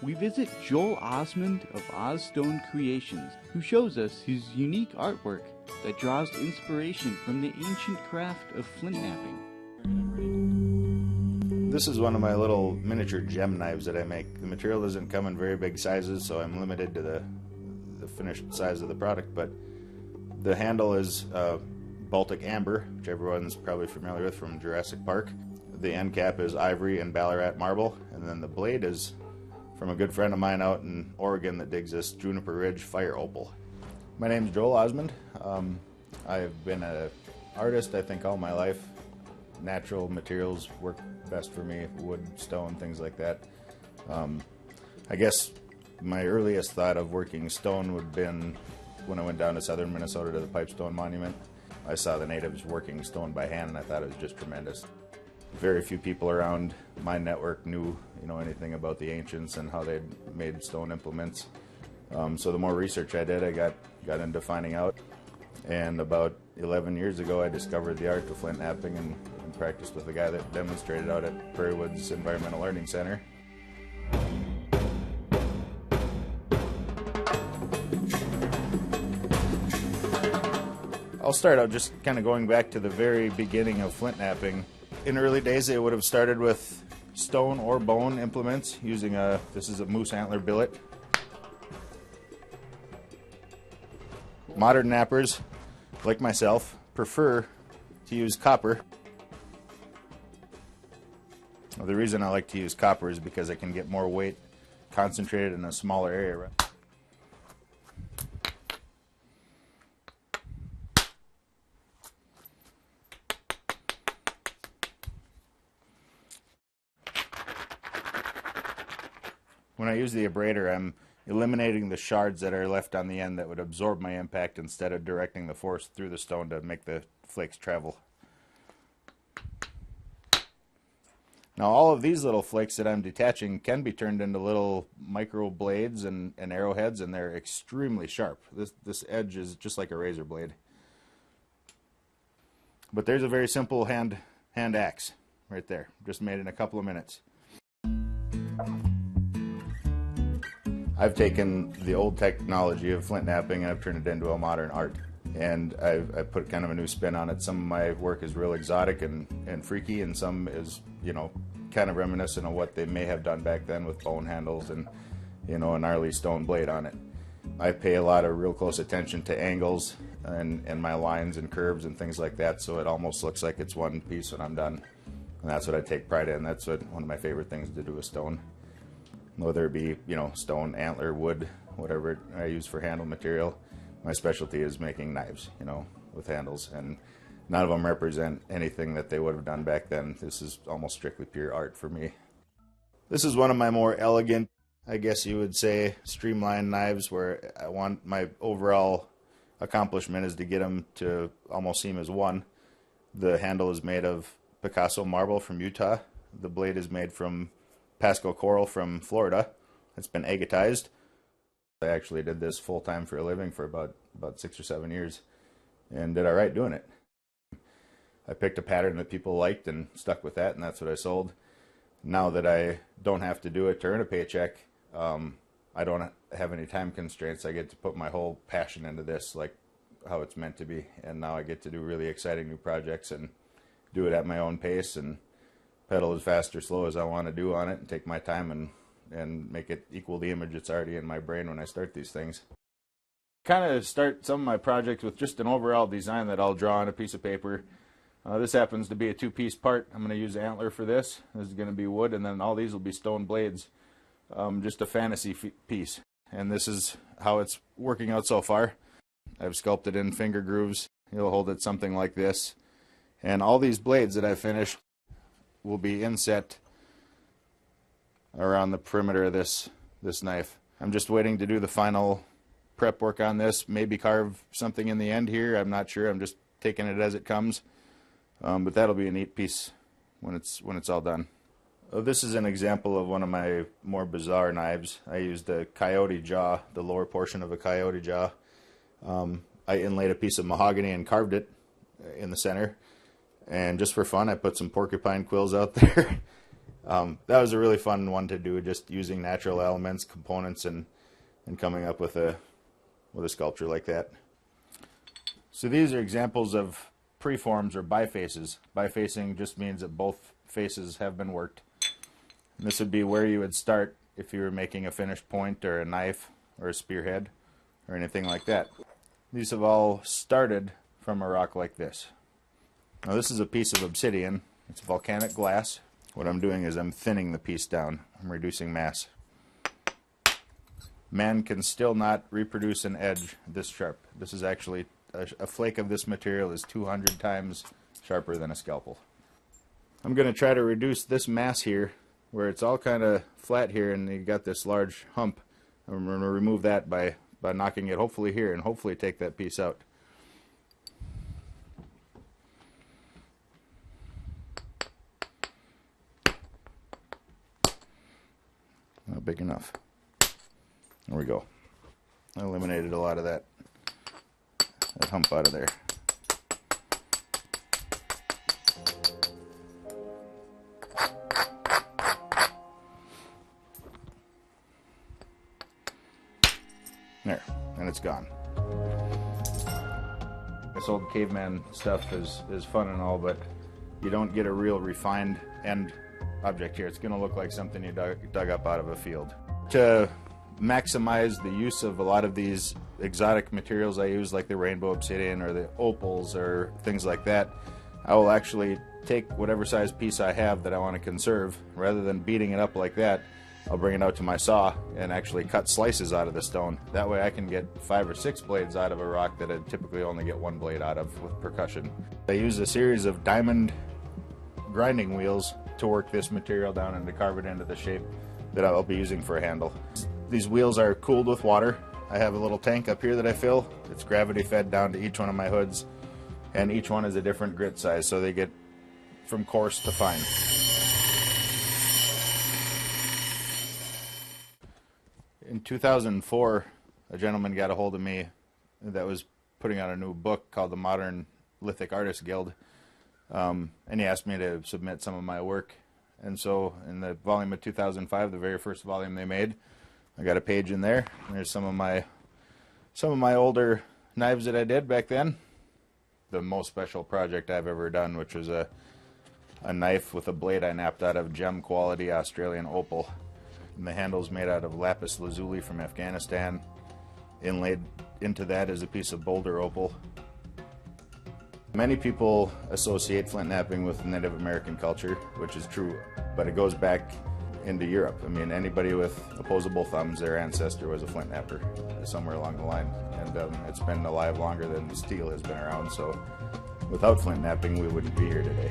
we visit Joel Osmond of Ozstone Creations, who shows us his unique artwork that draws inspiration from the ancient craft of flint knapping. This is one of my little miniature gem knives that I make. The material doesn't come in very big sizes, so I'm limited to the finished size of the product, but the handle is Baltic amber, which everyone's probably familiar with from Jurassic Park. The end cap is ivory and Ballarat marble, and then the blade is from a good friend of mine out in Oregon that digs this Juniper Ridge fire opal. My name's Joel Osmond. I've been an artist, I think, all my life. Natural materials work best for me, wood, stone, things like that. I guess my earliest thought of working stone would have been when I went down to southern Minnesota to the Pipestone Monument. I saw the natives working stone by hand, and I thought it was just tremendous. Very few people around my network knew, anything about the ancients and how they'd made stone implements. So the more research I did, I got into finding out. And about 11 years ago, I discovered the art of flint knapping and practiced with a guy that demonstrated out at Prairie Woods Environmental Learning Center. I'll start out just kind of going back to the very beginning of flint knapping. In early days, they would have started with stone or bone implements using this is a moose antler billet. Modern knappers, like myself, prefer to use copper. Well, the reason I like to use copper is because I can get more weight concentrated in a smaller area. When I use the abrader, I'm eliminating the shards that are left on the end that would absorb my impact instead of directing the force through the stone to make the flakes travel. Now all of these little flakes that I'm detaching can be turned into little micro blades and arrowheads, and they're extremely sharp. This edge is just like a razor blade. But there's a very simple hand axe right there, just made in a couple of minutes. I've taken the old technology of flint knapping and I've turned it into a modern art. And I've put kind of a new spin on it. Some of my work is real exotic and freaky, and some is, kind of reminiscent of what they may have done back then with bone handles and, a gnarly stone blade on it. I pay a lot of real close attention to angles and my lines and curves and things like that, so it almost looks like it's one piece when I'm done. And that's what I take pride in. That's one of my favorite things to do with stone. Whether it be, stone, antler, wood, whatever I use for handle material. My specialty is making knives, with handles, and none of them represent anything that they would have done back then. This is almost strictly pure art for me. This is one of my more elegant, I guess you would say, streamlined knives, where I want my overall accomplishment is to get them to almost seem as one. The handle is made of Picasso marble from Utah. The blade is made from Pasco coral from Florida. It's been agatized. I actually did this full time for a living for about 6 or 7 years and did all right doing it. I picked a pattern that people liked and stuck with that, and that's what I sold. Now that I don't have to do it to earn a paycheck, I don't have any time constraints. I get to put my whole passion into this, like how it's meant to be, and now I get to do really exciting new projects and do it at my own pace and pedal as fast or slow as I want to do on it and take my time and make it equal the image that's already in my brain when I start these things. Kind of start some of my projects with just an overall design that I'll draw on a piece of paper. This happens to be a two-piece part. I'm going to use antler for this. This is going to be wood, and then all these will be stone blades. Just a fantasy piece. And this is how it's working out so far. I've sculpted in finger grooves. You'll hold it something like this. And all these blades that I've finished will be inset around the perimeter of this knife. I'm just waiting to do the final prep work on this, maybe carve something in the end here. I'm not sure. I'm just taking it as it comes. But that'll be a neat piece when it's all done. This is an example of one of my more bizarre knives. I used a coyote jaw, the lower portion of a coyote jaw. I inlaid a piece of mahogany and carved it in the center. And just for fun, I put some porcupine quills out there. That was a really fun one to do, just using natural elements, components, and coming up with a sculpture like that. So these are examples of preforms or bifaces. Bifacing just means that both faces have been worked. And this would be where you would start if you were making a finished point or a knife or a spearhead or anything like that. These have all started from a rock like this. Now this is a piece of obsidian. It's volcanic glass. What I'm doing is I'm thinning the piece down. I'm reducing mass. Man can still not reproduce an edge this sharp. This is actually, a flake of this material is 200 times sharper than a scalpel. I'm going to try to reduce this mass here, where it's all kind of flat here and you got this large hump. I'm going to remove that by knocking it hopefully here and hopefully take that piece out. Not big enough. There we go. I eliminated a lot of that hump out of there. There, and it's gone. This old caveman stuff is fun and all, but you don't get a real refined end object here. It's going to look like something you dug up out of a field. To maximize the use of a lot of these exotic materials I use, like the rainbow obsidian or the opals or things like that, I will actually take whatever size piece I have that I want to conserve. Rather than beating it up like that, I'll bring it out to my saw and actually cut slices out of the stone. That way I can get 5 or 6 blades out of a rock that I'd typically only get 1 blade out of with percussion. I use a series of diamond grinding wheels to work this material down and to carve it into the shape that I'll be using for a handle. These wheels are cooled with water. I have a little tank up here that I fill. It's gravity fed down to each one of my hoods, and each one is a different grit size, so they get from coarse to fine. In 2004, a gentleman got a hold of me that was putting out a new book called the Modern Lithic Artists Guild. And he asked me to submit some of my work. And so in the volume of 2005, the very first volume they made, I got a page in there. There's some of my older knives that I did back then. The most special project I've ever done, which was a knife with a blade I napped out of gem quality Australian opal. And the handle's made out of lapis lazuli from Afghanistan. Inlaid into that is a piece of boulder opal. Many people associate flint knapping with Native American culture, which is true, but it goes back into Europe. I mean, anybody with opposable thumbs, their ancestor was a flint napper somewhere along the line, and it's been alive longer than steel has been around, so without flint knapping we wouldn't be here today.